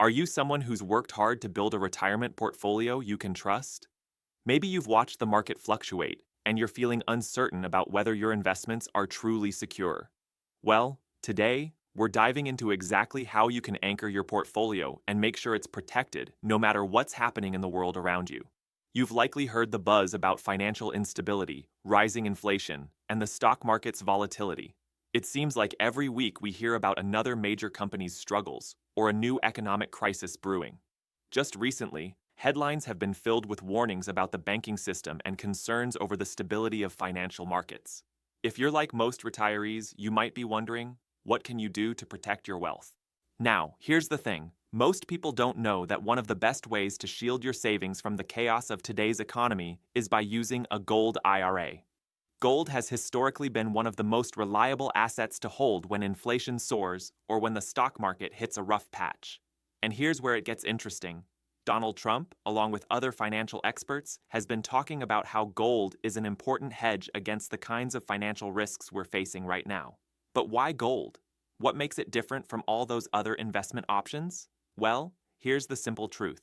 Are you someone who's worked hard to build a retirement portfolio you can trust? Maybe you've watched the market fluctuate and you're feeling uncertain about whether your investments are truly secure. Well, today, we're diving into exactly how you can anchor your portfolio and make sure it's protected no matter what's happening in the world around you. You've likely heard the buzz about financial instability, rising inflation, and the stock market's volatility. It seems like every week we hear about another major company's struggles or a new economic crisis brewing. Just recently, headlines have been filled with warnings about the banking system and concerns over the stability of financial markets. If you're like most retirees, you might be wondering, what can you do to protect your wealth? Now, here's the thing. Most people don't know that one of the best ways to shield your savings from the chaos of today's economy is by using a gold IRA. Gold has historically been one of the most reliable assets to hold when inflation soars or when the stock market hits a rough patch. And here's where it gets interesting. Donald Trump, along with other financial experts, has been talking about how gold is an important hedge against the kinds of financial risks we're facing right now. But why gold? What makes it different from all those other investment options? Well, here's the simple truth.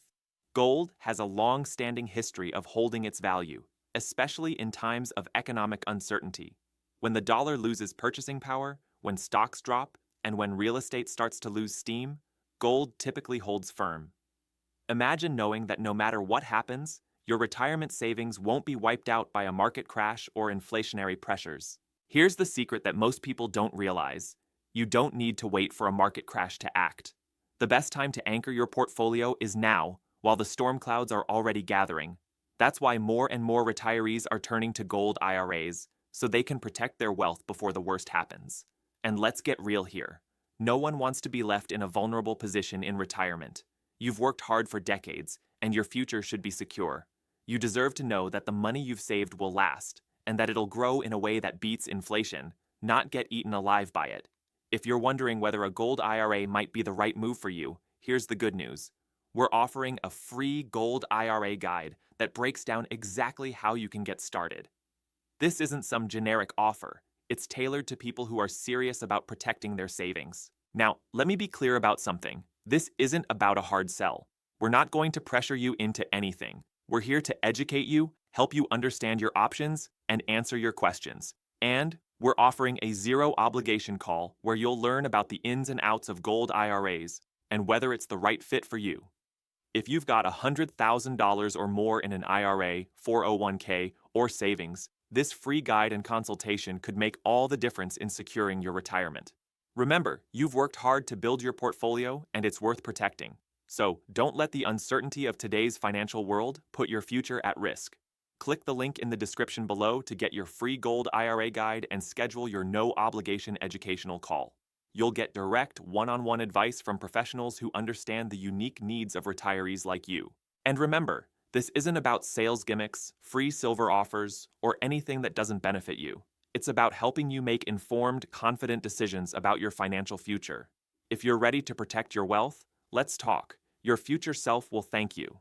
Gold has a long-standing history of holding its value, especially in times of economic uncertainty. When the dollar loses purchasing power, when stocks drop, and when real estate starts to lose steam, gold typically holds firm. Imagine knowing that no matter what happens, your retirement savings won't be wiped out by a market crash or inflationary pressures. Here's the secret that most people don't realize. You don't need to wait for a market crash to act. The best time to anchor your portfolio is now, while the storm clouds are already gathering. That's why more and more retirees are turning to gold IRAs, so they can protect their wealth before the worst happens. And let's get real here. No one wants to be left in a vulnerable position in retirement. You've worked hard for decades, and your future should be secure. You deserve to know that the money you've saved will last, and that it'll grow in a way that beats inflation, not get eaten alive by it. If you're wondering whether a gold IRA might be the right move for you, here's the good news. We're offering a free gold IRA guide that breaks down exactly how you can get started. This isn't some generic offer. It's tailored to people who are serious about protecting their savings. Now, let me be clear about something. This isn't about a hard sell. We're not going to pressure you into anything. We're here to educate you, help you understand your options, and answer your questions. And we're offering a zero-obligation call where you'll learn about the ins and outs of gold IRAs and whether it's the right fit for you. If you've got $100,000 or more in an IRA, 401k, or savings, this free guide and consultation could make all the difference in securing your retirement. Remember, you've worked hard to build your portfolio, and it's worth protecting. So don't let the uncertainty of today's financial world put your future at risk. Click the link in the description below to get your free gold IRA guide and schedule your no-obligation educational call. You'll get direct one-on-one advice from professionals who understand the unique needs of retirees like you. And remember, this isn't about sales gimmicks, free silver offers, or anything that doesn't benefit you. It's about helping you make informed, confident decisions about your financial future. If you're ready to protect your wealth, let's talk. Your future self will thank you.